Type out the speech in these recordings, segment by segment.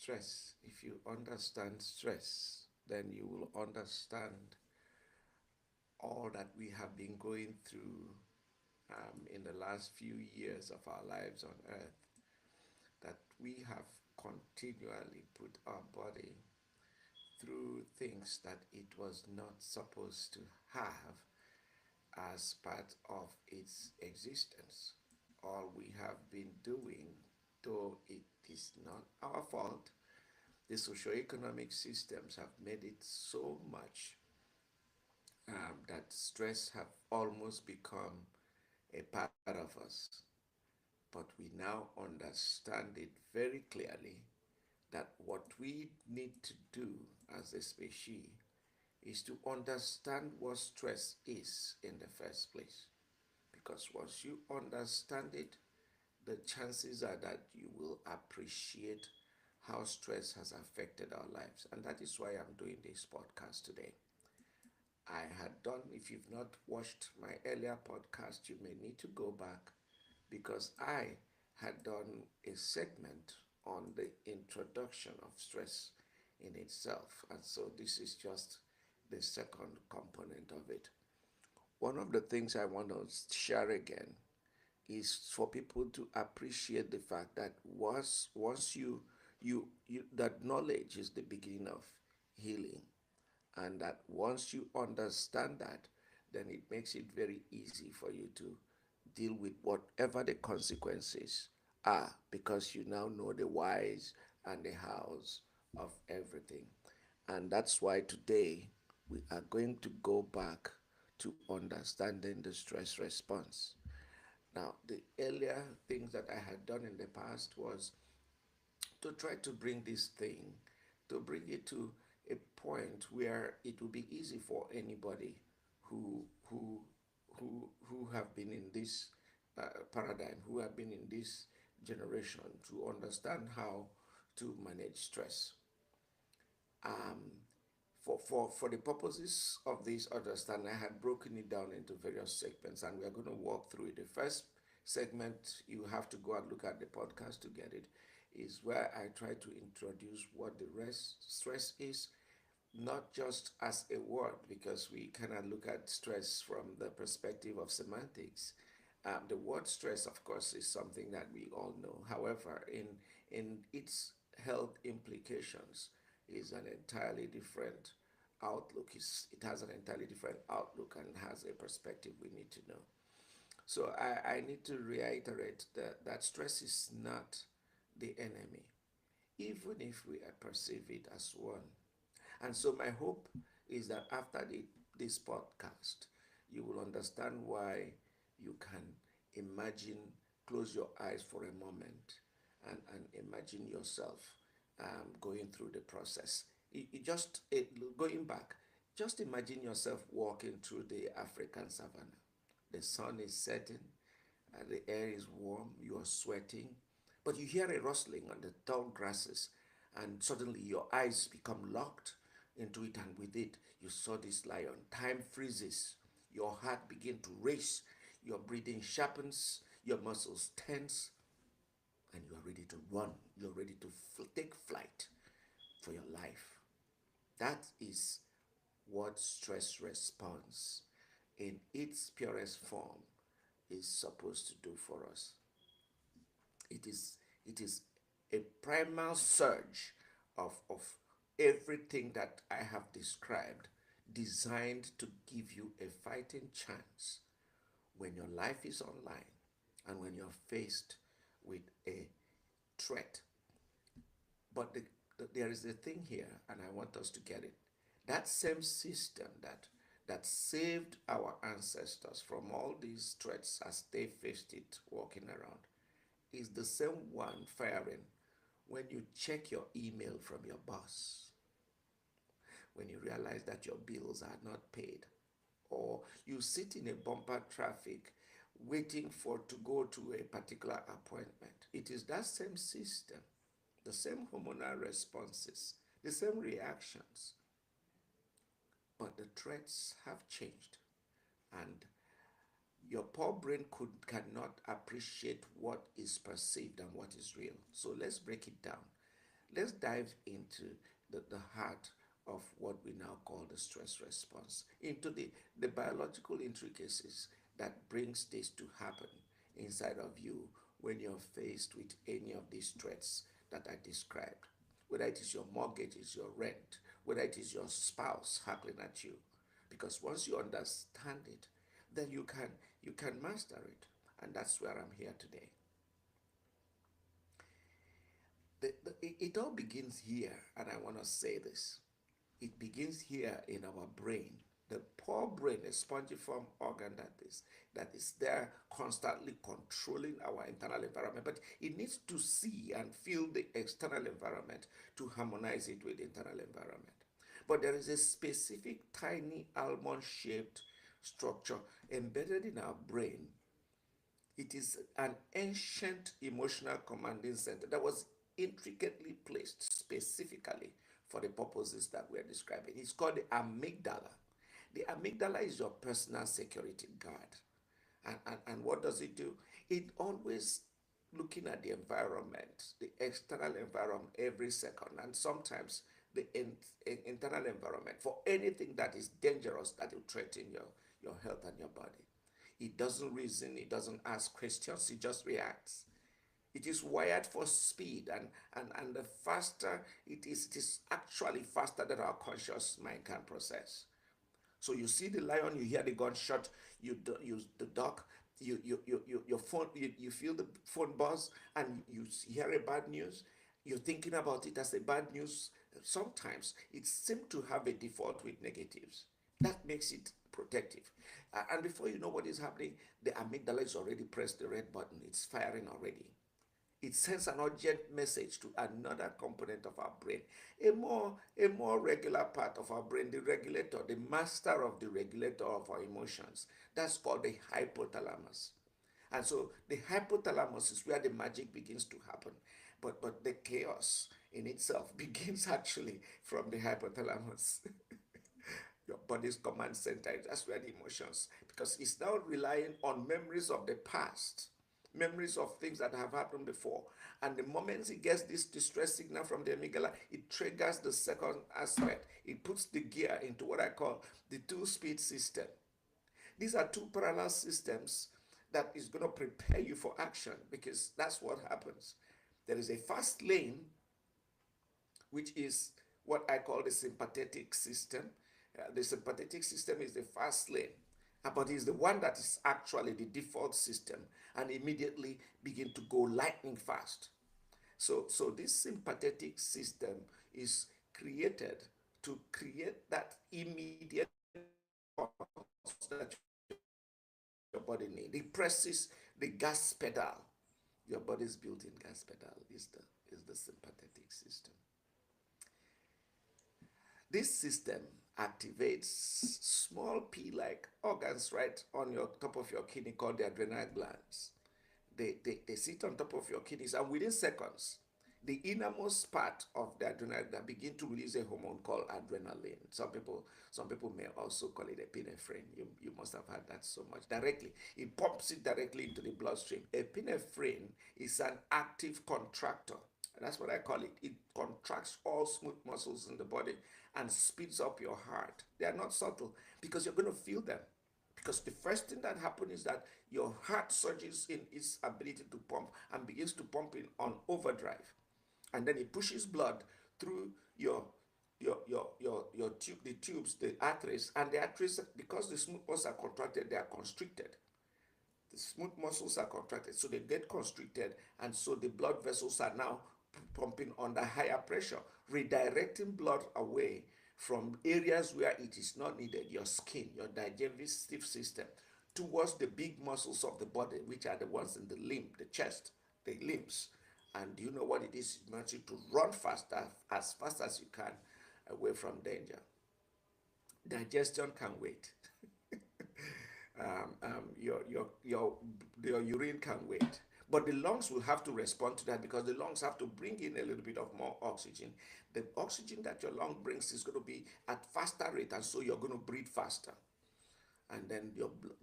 stress. If you understand stress, then you will understand all that we have been going through in the last few years of our lives on earth, that we have continually put our body through things that it was not supposed to have as part of its existence. All we have been doing, though it is not our fault, the socioeconomic systems have made it so much that stress have almost become a part of us. But we now understand it very clearly that what we need to do as a species is to understand what stress is in the first place. Because once you understand it, the chances are that you will appreciate how stress has affected our lives. And that is why I'm doing this podcast today. I had done, if you've not watched my earlier podcast, you may need to go back because I had done a segment on the introduction of stress in itself. And so this is just the second component of it. One of the things I want to share again is for people to appreciate the fact that once you that knowledge is the beginning of healing, and that once you understand that, then it makes it very easy for you to deal with whatever the consequences are, because you now know the whys and the hows of everything. And that's why today we are going to go back to understanding the stress response. Now, the earlier things that I had done in the past was to try to bring this thing, to bring it to a point where it will be easy for anybody who who who have been in this paradigm, who have been in this generation, to understand how to manage stress. Um, for the purposes of this understanding, I had broken it down into various segments, and we are going to walk through it. The first segment, you have to go and look at the podcast to get it, is where I try to introduce what the rest stress is, not just as a word, because we cannot look at stress from the perspective of semantics. The word stress, of course, is something that we all know. However, in its health implications, is an entirely different outlook. It has an entirely different outlook and has a perspective we need to know. So I need to reiterate that stress is not the enemy, even if we perceive it as one. And so my hope is that after this podcast, you will understand why you can imagine, close your eyes for a moment, and imagine yourself going through the process. Going back, just imagine yourself walking through the African savannah. The sun is setting, the air is warm, you are sweating, but you hear a rustling on the tall grasses, and suddenly your eyes become locked into it, and with it, you saw this lion. Time freezes, your heart begins to race, your breathing sharpens, your muscles tense, and you are ready to run. You're ready to take flight for your life. That is what stress response in its purest form is supposed to do for us. It is it is a primal surge of everything that I have described, designed to give you a fighting chance when your life is online and when you're faced with a threat. But there is a thing here, and I want us to get it. That same system that saved our ancestors from all these threats as they faced it walking around is the same one firing when you check your email from your boss, when you realize that your bills are not paid, or you sit in a bumper traffic waiting for to go to a particular appointment. It is that same system, the same hormonal responses, the same reactions, but the threats have changed, and your poor brain cannot appreciate what is perceived and what is real. So let's break it down. let's dive into the heart of what we now call the stress response, into the biological intricacies that brings this to happen inside of you when you're faced with any of these threats that I described. Whether it is your mortgage, it's your rent, whether it is your spouse hackling at you. Because once you understand it, then you can master it. And that's where I'm here today. It all begins here, and I want to say this. It begins here in our brain. The poor brain, a spongiform organ that is there constantly controlling our internal environment, but it needs to see and feel the external environment to harmonize it with the internal environment. But there is a specific tiny almond-shaped structure embedded in our brain. It is an ancient emotional commanding center that was intricately placed specifically for the purposes that we are describing. It's called the amygdala. The amygdala is your personal security guard. And what does it do? It always looking at the environment, the external environment every second, and sometimes the internal environment for anything that is dangerous that will threaten your health and your body. It doesn't reason, it doesn't ask questions, it just reacts. It is wired for speed, and the faster it is actually faster than our conscious mind can process. So you see the lion, you hear the gunshot, you use the dog, your phone, you feel the phone buzz, and you hear a bad news. You're thinking about it as a bad news. Sometimes it seems to have a default with negatives. That makes it protective. And before you know what is happening, the amygdala is already pressed the red button. It's firing already. It sends an urgent message to another component of our brain, a more regular part of our brain, the regulator, the master of the regulator of our emotions. That's called the hypothalamus. And so the hypothalamus is where the magic begins to happen. But the chaos in itself begins actually from the hypothalamus. Your body's command center, that's where the emotions, because it's now relying on memories of the past, memories of things that have happened before. And the moment it gets this distress signal from the amygdala, it triggers the second aspect. It puts the gear into what I call the two-speed system. These are two parallel systems that is going to prepare you for action, because that's what happens. There is a fast lane, which is what I call the sympathetic system. The sympathetic system is the fast lane, but it's the one that is actually the default system and immediately begin to go lightning fast. So this sympathetic system is created to create that immediate that your body needs. It presses the gas pedal. Your body's built-in gas pedal is the sympathetic system. This system activates small pea-like organs right on your top of your kidney called the adrenal glands. They sit on top of your kidneys, and within seconds, the innermost part of the adrenal gland begin to release a hormone called adrenaline. Some people may also call it epinephrine. You must have heard that so much. Directly, it pumps it directly into the bloodstream. Epinephrine is an active contractor. That's what I call it. It contracts all smooth muscles in the body and speeds up your heart. They are not subtle because you're going to feel them. Because the first thing that happens is that your heart surges in its ability to pump and begins to pump in on overdrive. And then it pushes blood through your tube, the tubes, the arteries, and the arteries, because the smooth muscles are contracted, they are constricted. The smooth muscles are contracted, so they get constricted, and so the blood vessels are now pumping under higher pressure, redirecting blood away from areas where it is not needed, your skin, your digestive system, towards the big muscles of the body, which are the ones in the limb, the chest, the limbs. And do you know what it is? It wants you to run faster, as fast as you can, away from danger. Digestion can wait. Your urine can wait. But the lungs will have to respond to that, because the lungs have to bring in a little bit of more oxygen. The oxygen that your lung brings is going to be at faster rate, and so you're going to breathe faster. And then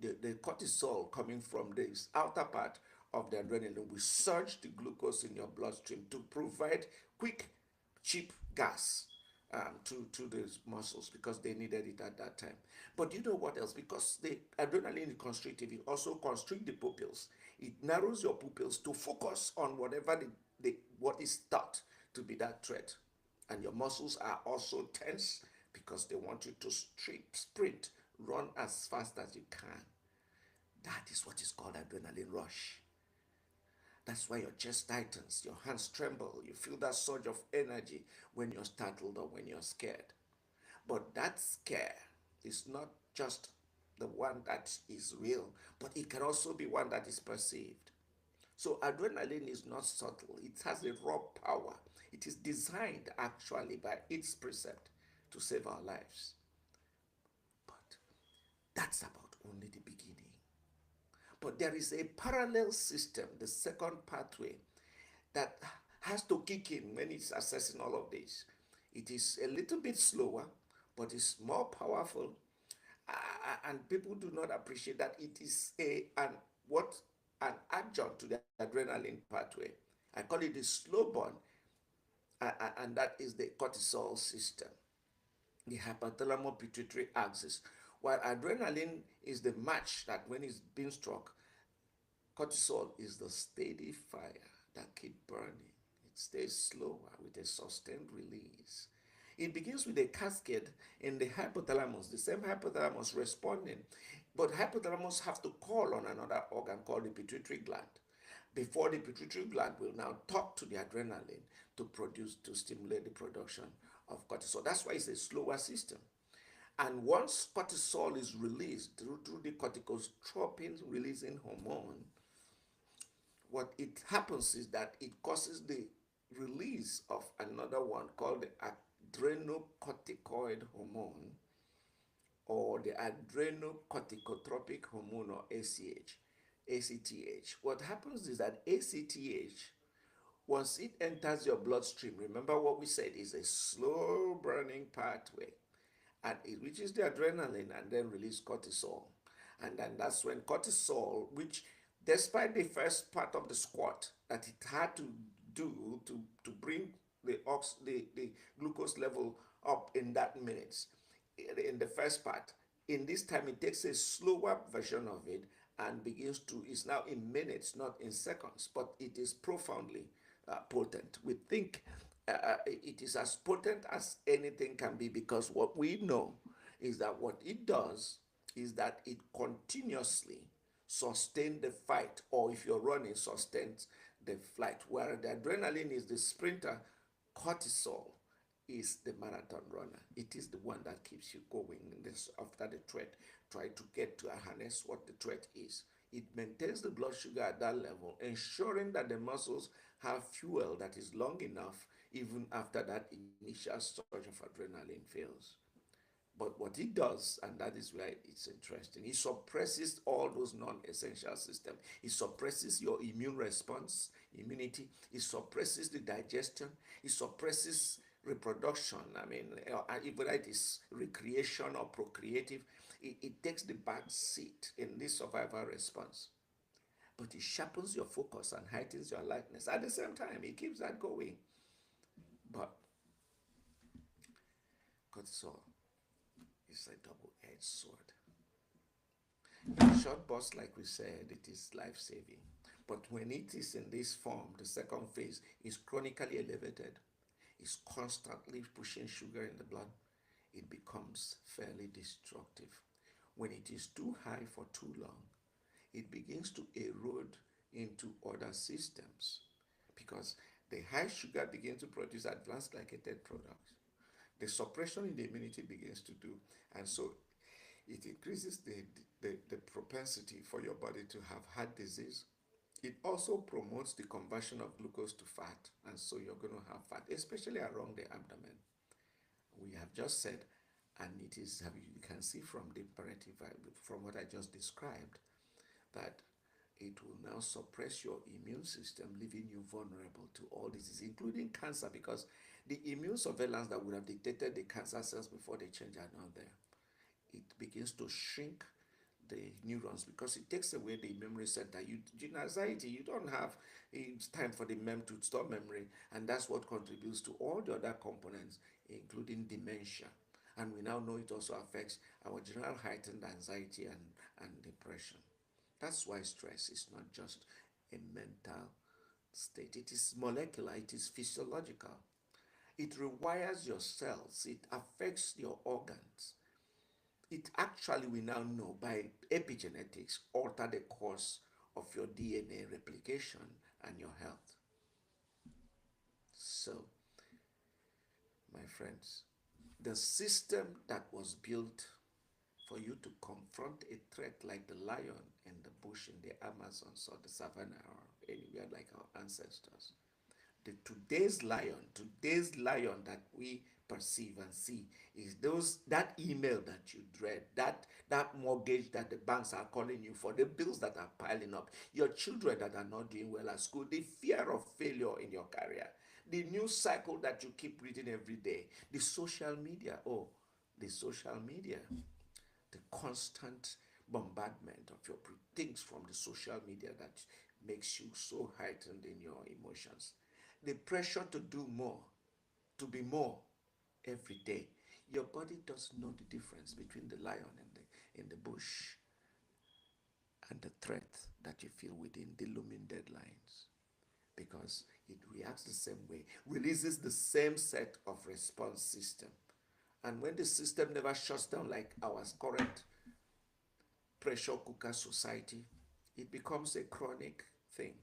the cortisol coming from this outer part of the adrenaline will surge the glucose in your bloodstream to provide quick cheap gas to the muscles because they needed it at that time. But you know what else? Because the adrenaline is constrictive, it also constricts the pupils. It narrows your pupils to focus on whatever what is thought to be that threat. And your muscles are also tense because they want you to sprint, run as fast as you can. That is what is called adrenaline rush. That's why your chest tightens, your hands tremble, you feel that surge of energy when you're startled or when you're scared. But that scare is not just the one that is real, but it can also be one that is perceived. So adrenaline is not subtle, it has a raw power. It is designed actually by its precept to save our lives. But that's about only the beginning. But there is a parallel system, the second pathway, that has to kick in when it's assessing all of this. It is a little bit slower, but it's more powerful. And people do not appreciate that it is an adjunct to the adrenaline pathway. I call it the slow burn, and that is the cortisol system, the hypothalamus pituitary axis. While adrenaline is the match that when it's being struck, cortisol is the steady fire that keeps burning. It stays slower with a sustained release. It begins with a cascade in the hypothalamus, the same hypothalamus responding, but hypothalamus have to call on another organ called the pituitary gland before the pituitary gland will now talk to the adrenaline to stimulate the production of cortisol. That's why it's a slower system. And once cortisol is released through the corticotropin releasing hormone, what it happens is that it causes the release of another one called the adrenocorticoid hormone or the adrenocorticotropic hormone or ACTH. What happens is that ACTH, once it enters your bloodstream, remember what we said is a slow burning pathway, and it reaches the adrenaline and then release cortisol. And then that's when cortisol, which despite the first part of the squat that it had to do to bring the glucose level up in that minutes, in the first part, in this time it takes a slower version of it and begins to, it's now in minutes, not in seconds, but it is profoundly potent. We think it is as potent as anything can be because what we know is that what it does is that it continuously sustains the fight, or if you're running, sustains the flight. Where the adrenaline is the sprinter, cortisol is the marathon runner. It is the one that keeps you going after the threat. Try to get to harness what the threat is. It maintains the blood sugar at that level, ensuring that the muscles have fuel that is long enough even after that initial surge of adrenaline fails. But what it does, and that is why it's interesting, it suppresses all those non-essential systems. It suppresses your immune response, immunity. It suppresses the digestion. It suppresses reproduction. I mean, whether it is recreation or procreative, it takes the back seat in this survival response. But it sharpens your focus and heightens your alertness. At the same time, it keeps that going. But cortisol is a double-edged sword. In short bursts, like we said, it is life-saving. But when it is in this form, the second phase is chronically elevated. It's constantly pushing sugar in the blood. It becomes fairly destructive. When it is too high for too long, it begins to erode into other systems because the high sugar begins to produce advanced glycated products. The suppression in the immunity begins to do, and so it increases the propensity for your body to have heart disease. It also promotes the conversion of glucose to fat, and so you're going to have fat, especially around the abdomen. We have just said, and it is, you can see from the imperative, from what I just described, that it will now suppress your immune system, leaving you vulnerable to all diseases, including cancer, because the immune surveillance that would have detected the cancer cells before they change are not there. It begins to shrink the neurons because it takes away the memory center. In anxiety, you don't have time for the mem to store memory, and that's what contributes to all the other components, including dementia. And we now know it also affects our general heightened anxiety and depression. That's why stress is not just a mental state, it is molecular, it is physiological. It rewires your cells, it affects your organs. It actually, we now know by epigenetics, alter the course of your DNA replication and your health. So, my friends, the system that was built for you to confront a threat like the lion in the bush in the Amazons or the savannah or anywhere like our ancestors, today's lion that we perceive and see is that email that you dread, that mortgage that the banks are calling you for, the bills that are piling up, your children that are not doing well at school, the fear of failure in your career, the news cycle that you keep reading every day, the social media, the social media, the constant bombardment of your things from the social media that makes you so heightened in your emotions, the pressure to do more, to be more every day. Your body doesn't know the difference between the lion and in the bush and the threat that you feel within the looming deadlines because it reacts the same way, releases the same set of response system. And when the system never shuts down like our current pressure cooker society, it becomes a chronic thing.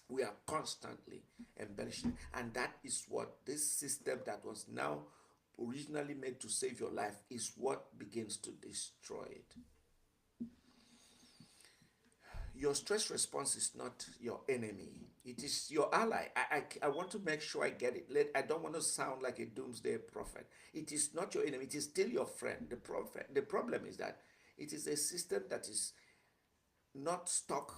We are constantly embellishing, and that is what this system that was now originally made to save your life is what begins to destroy it. Your stress response is not your enemy, it is your ally. I want to make sure I get it. I don't want to sound like a doomsday prophet. It is not your enemy, it is still your friend. The problem is that it is a system that is not stuck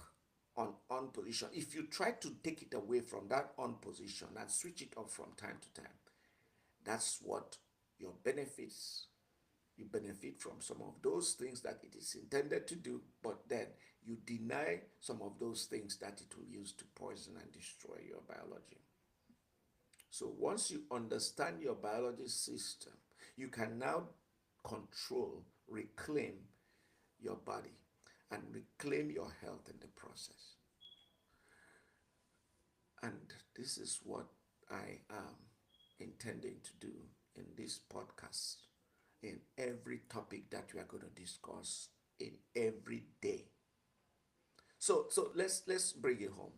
on position. If you try to take it away from that on position and switch it up from time to time, that's what your benefits. You benefit from some of those things that it is intended to do, but then you deny some of those things that it will use to poison and destroy your biology. So once you understand your biology system, you can now control, reclaim your body and reclaim your health in the process. And this is what I am intending to do in this podcast, in every topic that we are going to discuss in every day. So let's bring it home.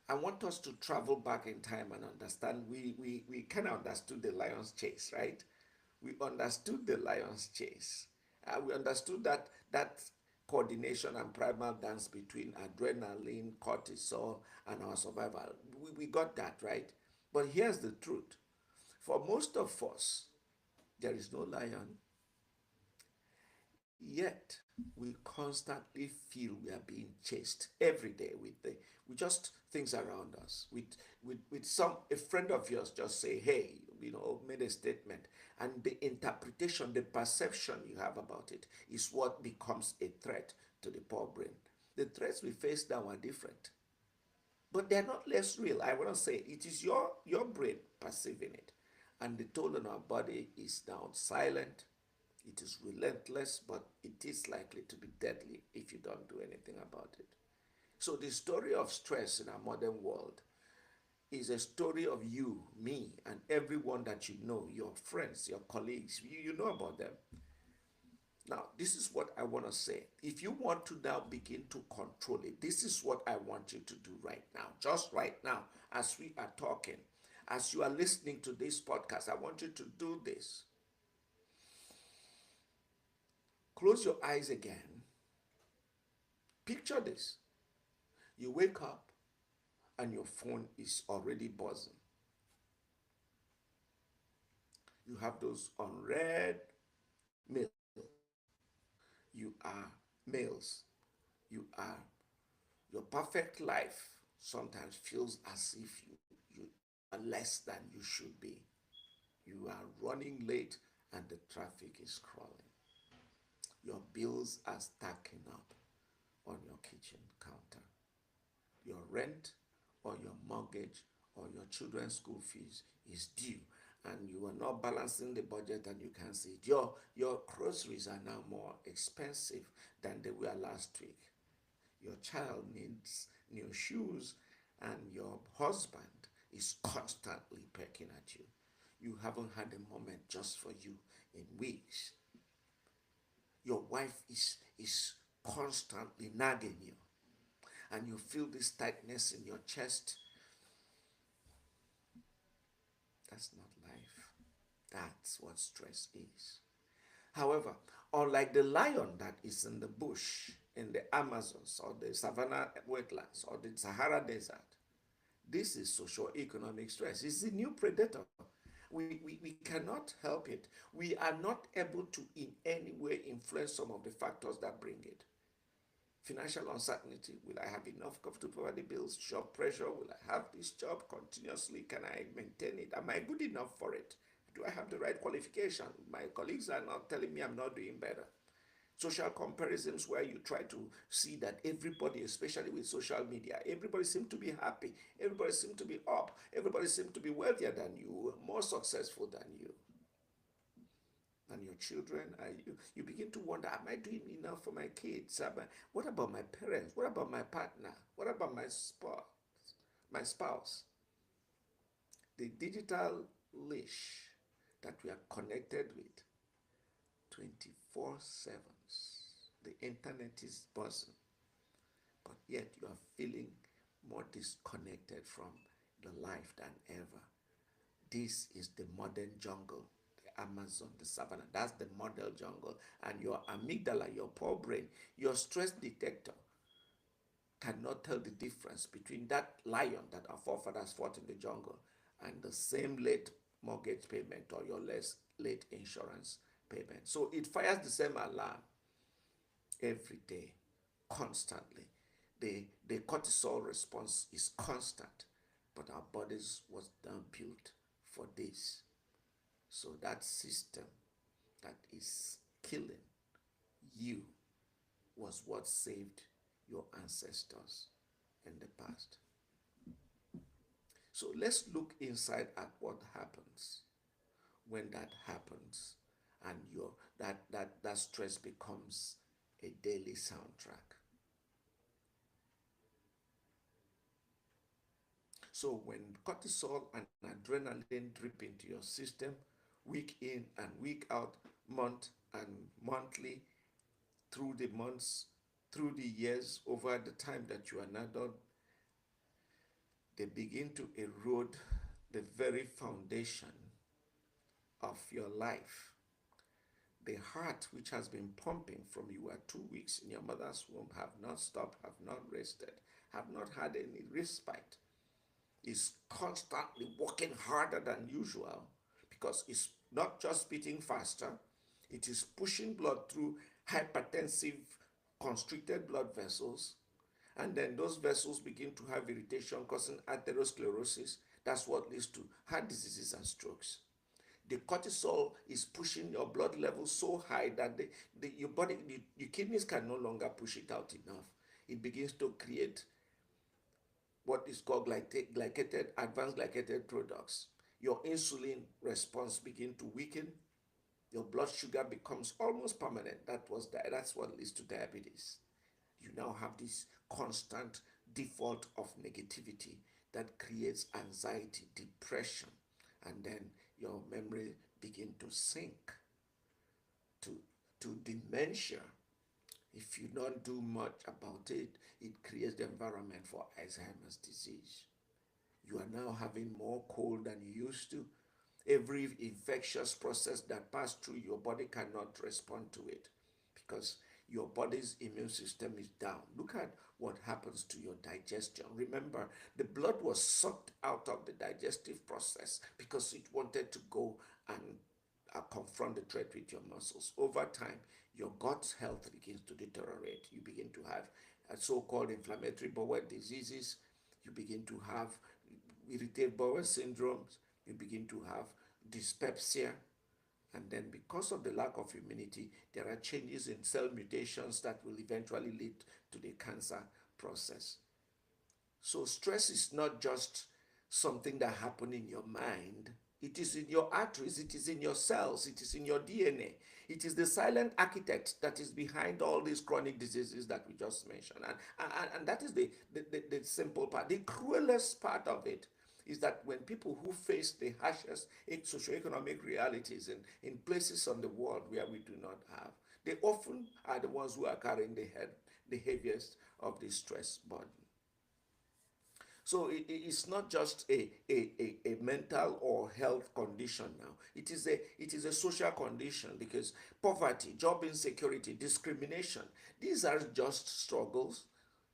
I want us to travel back in time and understand. We kind of understood the lion's chase, right? We understood the lion's chase. We understood that coordination and primal dance between adrenaline, cortisol, and our survival. We got that, right? But here's the truth. For most of us, there is no lion, yet we constantly feel we are being chased every day with just things around us. With a friend of yours just say, hey, made a statement, and the interpretation, the perception you have about it is what becomes a threat to the poor brain. The threats we face now are different, but they're not less real. I want to say it is your brain perceiving it, and the toll on our body is now silent. It is relentless, but it is likely to be deadly if you don't do anything about it. So the story of stress in our modern world is a story of you, me, and everyone that you know, your friends, your colleagues. You know about them. Now, this is what I want to say. If you want to now begin to control it, this is what I want you to do right now. Just right now, as we are talking, as you are listening to this podcast, I want you to do this. Close your eyes again. Picture this. You wake up and your phone is already buzzing. You have those unread mail. You are males. Your perfect life sometimes feels as if you are less than you should be. You are running late and the traffic is crawling. Your bills are stacking up on your kitchen counter. Your rent or your mortgage or your children's school fees is due, and you are not balancing the budget, and you can see it. Your groceries are now more expensive than they were last week. Your child needs new shoes, and your husband is constantly pecking at you. You haven't had a moment just for you in weeks. Your wife is constantly nagging you, and you feel this tightness in your chest. That's not life. That's what stress is. However, unlike the lion that is in the bush, in the Amazons or the Savannah wetlands or the Sahara Desert, this is socio-economic stress. It's the new predator. We cannot help it. We are not able to in any way influence some of the factors that bring it. Financial uncertainty. Will I have enough to pay the bills? Job pressure. Will I have this job continuously? Can I maintain it? Am I good enough for it? Do I have the right qualification? My colleagues are not telling me I'm not doing better. Social comparisons where you try to see that everybody, especially with social media, everybody seems to be happy, everybody seems to be up, everybody seems to be wealthier than you, more successful than you. And your children, you begin to wonder, am I doing enough for my kids? What about my parents? What about my partner? What about my spouse? My spouse? The digital leash that we are connected with 24/7. The internet is buzzing, but yet you are feeling more disconnected from the life than ever. This is the modern jungle, the Amazon, the savannah. That's the model jungle. And your amygdala, your poor brain, your stress detector cannot tell the difference between that lion that our forefathers fought in the jungle and the same late mortgage payment or your less late insurance payment. So it fires the same alarm every day, constantly. The cortisol response is constant, but our bodies was not built for this. So that system that is killing you was what saved your ancestors in the past. So let's look inside at what happens when that happens, and that stress becomes a daily soundtrack. So when cortisol and adrenaline drip into your system, week in and week out, month and monthly, through the months, through the years, over the time that you are an adult, they begin to erode the very foundation of your life. The heart, which has been pumping from you were 2 weeks in your mother's womb, have not stopped, have not rested, have not had any respite, is constantly working harder than usual because it's not just beating faster, it is pushing blood through hypertensive constricted blood vessels, and then those vessels begin to have irritation causing atherosclerosis. That's what leads to heart diseases and strokes. The cortisol is pushing your blood levels so high that your body, your kidneys can no longer push it out enough. It begins to create what is called glycated, advanced glycated products. Your insulin response begin to weaken. Your blood sugar becomes almost permanent. That's what leads to diabetes. You now have this constant default of negativity that creates anxiety, depression, and then your memory begin to sink to, to dementia. If you don't do much about it, it creates the environment for Alzheimer's disease. You are now having more cold than you used to. Every infectious process that passed through your body cannot respond to it because your body's immune system is down. Look at what happens to your digestion. Remember, the blood was sucked out of the digestive process because it wanted to go and confront the threat with your muscles. Over time, your gut health begins to deteriorate. You begin to have so-called inflammatory bowel diseases. You begin to have irritable bowel syndromes. You begin to have dyspepsia. And then because of the lack of immunity, there are changes in cell mutations that will eventually lead to the cancer process. So stress is not just something that happens in your mind. It is in your arteries, it is in your cells, it is in your DNA. It is the silent architect that is behind all these chronic diseases that we just mentioned. And that is the simple part. The cruelest part of it is that when people who face the harshest socioeconomic realities in places on the world where we do not have, they often are the ones who are carrying the heaviest of the stress burden. So it's not just a mental or health condition now. It is a social condition because poverty, job insecurity, discrimination, these are just struggles.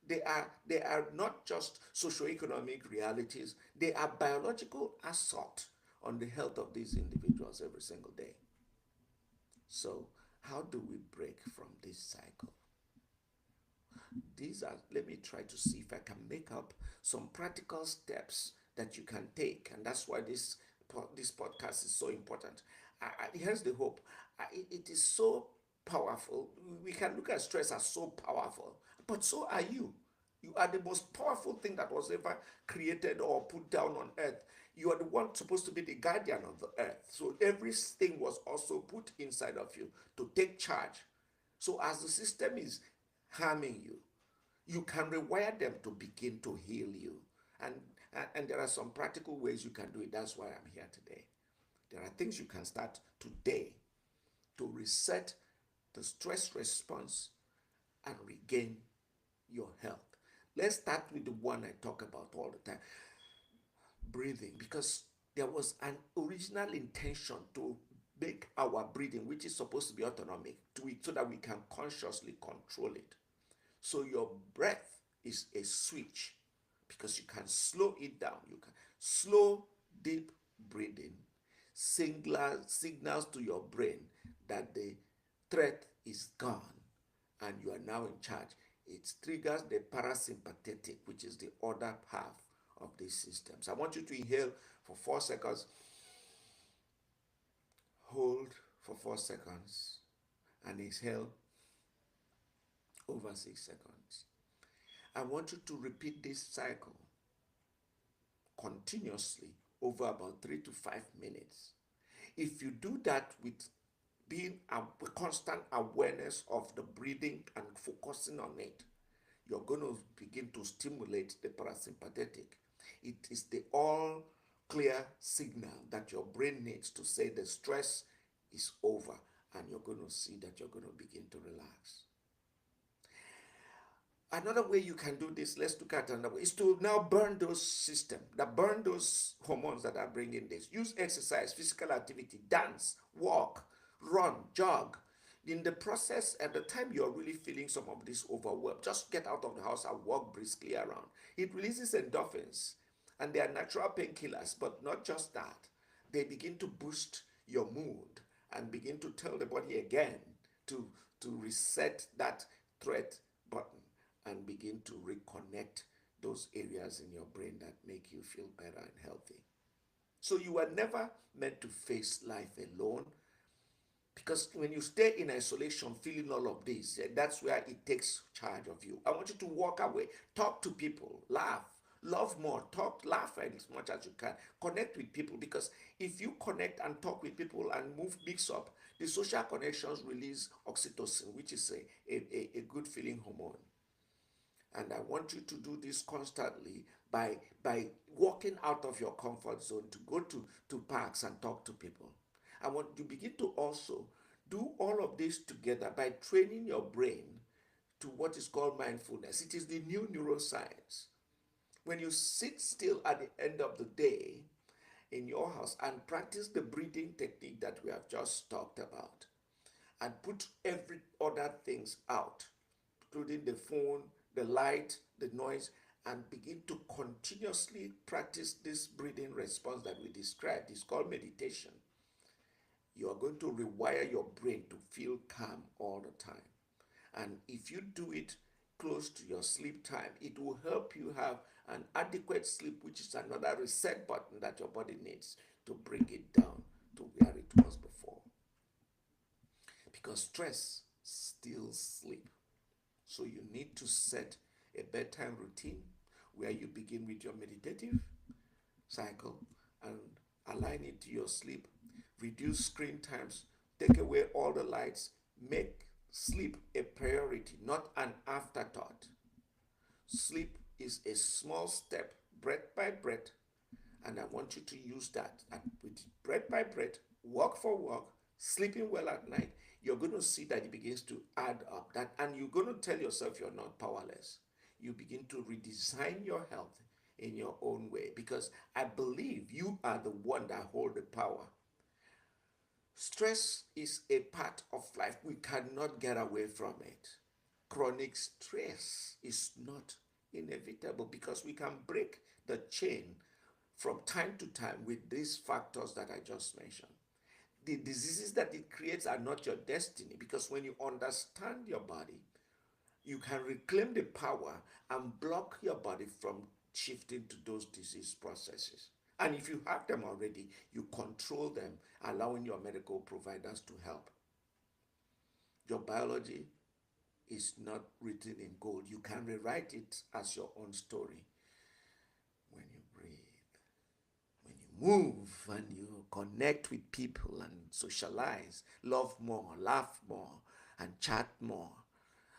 They are not just socioeconomic realities. They are biological assault on the health of these individuals every single day. So how do we break from this cycle? Let me try to see if I can make up some practical steps that you can take. And that's why this podcast is so important. Here's the hope. It is so powerful. We can look at stress as so powerful, but so are you. You are the most powerful thing that was ever created or put down on earth. You are the one supposed to be the guardian of the earth. So everything was also put inside of you to take charge. So as the system is harming you, you can rewire them to begin to heal you. And, and there are some practical ways you can do it. That's why I'm here today. There are things you can start today to reset the stress response and regain your health. Let's start with the one I talk about all the time, breathing, because there was an original intention to make our breathing, which is supposed to be autonomic, to it so that we can consciously control it. So your breath is a switch because you can slow it down. You can slow, deep breathing signals to your brain that the threat is gone and you are now in charge. It triggers the parasympathetic, which is the other half of these systems. I want you to inhale for 4 seconds, hold for 4 seconds, and exhale over 6 seconds. I want you to repeat this cycle continuously over about 3 to 5 minutes. If you do that with being a constant awareness of the breathing and focusing on it, you're going to begin to stimulate the parasympathetic. It is the all clear signal that your brain needs to say the stress is over, and you're going to see that you're going to begin to relax. Another way you can do this, let's look at another way, is to now burn those systems, that burn those hormones that are bringing this. Use exercise, physical activity, dance, walk, run, jog. In the process, at the time you're really feeling some of this overwhelm, just get out of the house and walk briskly around. It releases endorphins, and they are natural painkillers, but not just that. They begin to boost your mood and begin to tell the body again to reset that threat button and begin to reconnect those areas in your brain that make you feel better and healthy. So you are never meant to face life alone, because when you stay in isolation feeling all of this, that's where it takes charge of you. I want you to walk away, talk to people, laugh, love more, talk, laugh as much as you can, connect with people, because if you connect and talk with people and mix up, the social connections release oxytocin, which is a good feeling hormone. And I want you to do this constantly by walking out of your comfort zone to go to parks and talk to people. I want you to begin to also do all of this together by training your brain to what is called mindfulness. It is the new neuroscience. When you sit still at the end of the day in your house and practice the breathing technique that we have just talked about, and put every other things out, including the phone, the light, the noise, and begin to continuously practice this breathing response that we described. It's called meditation. You are going to rewire your brain to feel calm all the time. And if you do it close to your sleep time, it will help you have an adequate sleep, which is another reset button that your body needs to bring it down to where it was before. because stress steals sleep. So you need to set a bedtime routine where you begin with your meditative cycle and align it to your sleep. Reduce screen times, take away all the lights, make sleep a priority, not an afterthought. Sleep is a small step, breath by breath, and I want you to use that. And with breath by breath, walk for walk, sleeping well at night, you're going to see that it begins to add up. That, and you're going to tell yourself you're not powerless. You begin to redesign your health in your own way because I believe you are the one that hold the power. Stress is a part of life. We cannot get away from it. Chronic stress is not inevitable because we can break the chain from time to time with these factors that I just mentioned. The diseases that it creates are not your destiny because when you understand your body, you can reclaim the power and block your body from shifting to those disease processes. And if you have them already, you control them, allowing your medical providers to help. Your biology is not written in gold. You can rewrite it as your own story when you breathe, when you move and you connect with people and socialize, love more, laugh more, and chat more.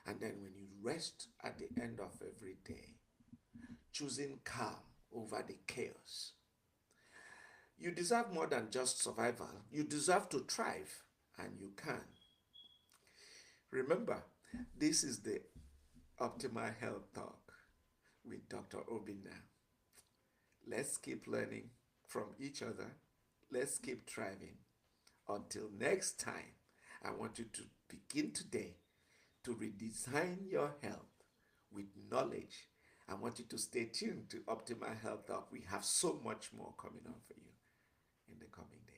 And then when you rest at the end of every day, choosing calm over the chaos. You deserve more than just survival. You deserve to thrive, and you can. Remember, this is the Optimal Health Talk with Dr. Obinna. Let's keep learning from each other. Let's keep thriving. Until next time, I want you to begin today to redesign your health with knowledge. I want you to stay tuned to Optimal Health Talk. We have so much more coming on for you in the coming days.